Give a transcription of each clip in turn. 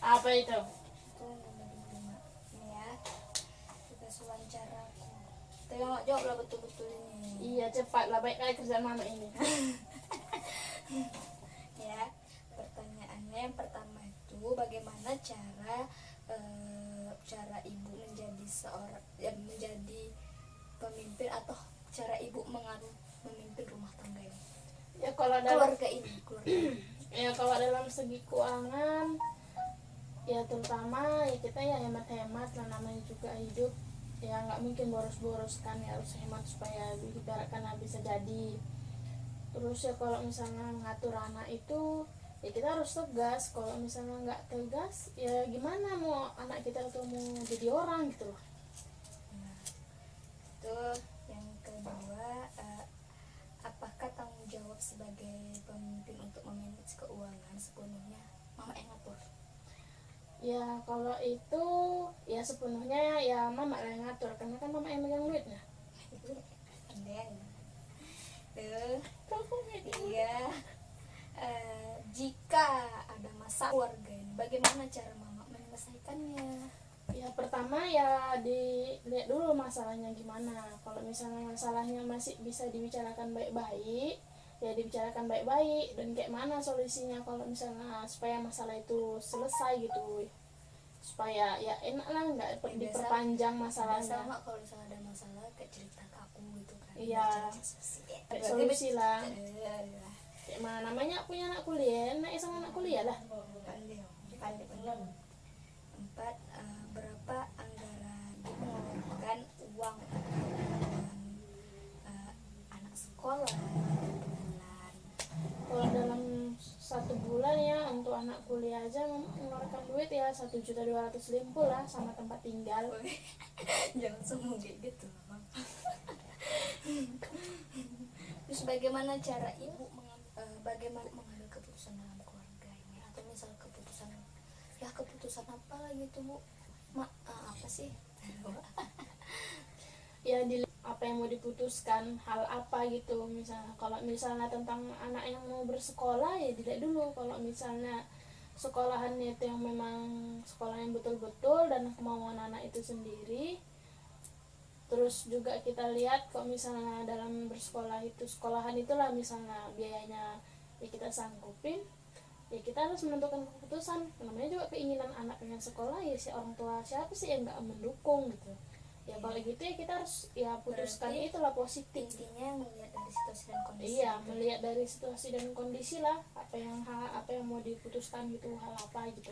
Apa itu? Tunggu dulu ini ya. Tugas wawancaraku. Tengok jawablah betul-betul ini. Iya, cepatlah, baik kali kerjaan mama ini. Ya, pertanyaannya yang pertama itu bagaimana cara ibu menjadi menjadi pemimpin atau cara ibu memimpin rumah tangga ini, Ya kalau dalam keluarga ini. ya kalau dalam segi keuangan ya terutama ya kita ya hemat-hemat lah, namanya juga hidup ya nggak mungkin boros-boros kan, ya harus hemat supaya ibaratkan bisa jadi. Terus ya kalau misalnya ngatur anak itu ya kita harus tegas. Kalau misalnya nggak tegas ya gimana mau anak kita tuh mau jadi orang gitu loh. Nah, itu yang kedua, apakah tanggung jawab sebagai pemimpin untuk memanage keuangan sepenuhnya mama yang ngatur? Ya kalau itu ya sepenuhnya ya mama lah yang ngatur, karena kan mama yang megang duitnya. Itu pendek. Ketiga, jika ada masalah keluarga ini, bagaimana cara mama menyelesaikannya? Ya pertama ya dilihat dulu masalahnya gimana. Kalau misalnya masalahnya masih bisa dibicarakan baik-baik ya dibicarakan baik-baik, dan kayak mana solusinya kalau misalnya supaya masalah itu selesai gitu, supaya ya enak lah, nggak diperpanjang masalahnya. Sama kalau misalnya ada masalah kayak cerita ke aku gitu kan. Iya, kayak solusi lah. Kayak mana namanya punya anak kuliah, enak sama anak kuliah lah. Pandai. 4, berapa anggaran mengeluarkan uang anak sekolah bulan? Kalau dalam 1 bulan ya untuk anak kuliah aja mengeluarkan duit ya 1.250.000 lah, sama tempat tinggal. Jangan sombong kayak gitu, Mama. Terus bagaimana cara ibu bagaimana mengambil keputusan dalam keluarga ini, atau misal keputusan apa lagi tuh Bu? Apa sih? Ya apa yang mau diputuskan, hal apa gitu. Misalnya kalau misalnya tentang anak yang mau bersekolah ya dilihat dulu. Kalau misalnya sekolahannya itu yang memang sekolah yang betul-betul dan kemauan anak itu sendiri. Terus juga kita lihat kalau misalnya dalam bersekolah itu sekolahan itulah misalnya biayanya ya kita sanggupin, ya kita harus menentukan keputusan. Namanya juga keinginan anak pengen sekolah, ya si orang tua siapa sih yang nggak mendukung gitu. Ya kalau gitu ya kita harus ya putuskan. Berarti itulah positif. Intinya melihat dari situasi dan kondisi. Iya, melihat dari situasi dan kondisi lah apa yang mau diputuskan gitu, hal apa gitu.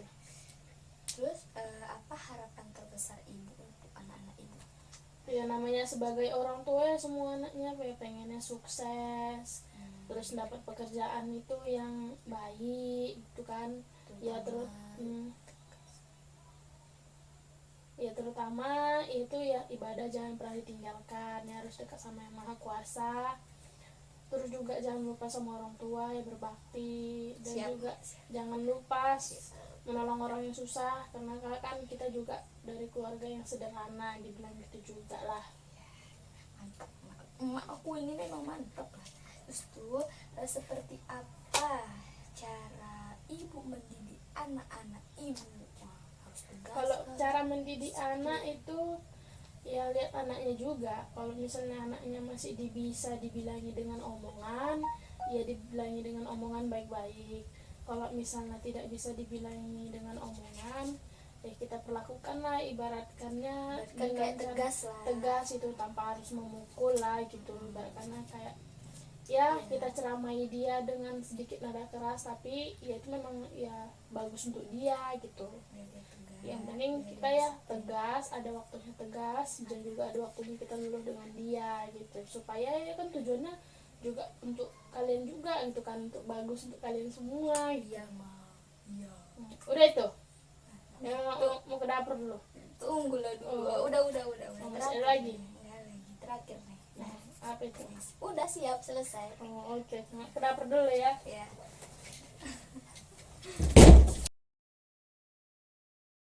Terus apa harapan terbesar ibu untuk anak-anak ibu? Ya namanya sebagai orang tua ya semua anaknya pengennya sukses, terus dapat pekerjaan itu yang baik gitu kan. Ya terus ya terutama itu ya ibadah jangan pernah ditinggalkan, ya harus dekat sama yang maha kuasa. Terus juga jangan lupa sama orang tua, ya berbakti. Dan juga jangan lupa menolong orang yang susah, karena kan kita juga dari keluarga yang sederhana, dibilang gitu juga lah. Mantap, emak aku ini memang mantap lah. Terus tuh seperti apa cara ibu mendidik anak-anak ibu? Harus tegas. Kalau cara mendidik anak itu ya lihat anaknya juga. Kalau misalnya anaknya masih bisa dibilangi dengan omongan, ya dibilangi dengan omongan baik-baik. Kalau misalnya tidak bisa dibilangi dengan omongan, ya kita perlakukanlah ibaratkannya dengan kayak tegas lah. Tegas itu tanpa harus memukul lah gitu. Ibaratkannya kayak ya kita ceramai dia dengan sedikit nada keras, tapi ya itu memang ya bagus untuk dia gitu. Yang penting kita ya tegas, ada waktunya tegas, dan juga ada waktunya kita luluh dengan dia gitu, supaya ya kan tujuannya juga untuk kalian juga gitu kan, untuk bagus untuk kalian semua gitu. Iya, Ma. Iya. Udah itu ya, mau ke dapur dulu. Tunggulah dulu. Udah. Masih ada lagi? Ya, lagi terakhir nih. Apa itu? Udah siap selesai. Oke. Ke dapur dulu ya. Ya.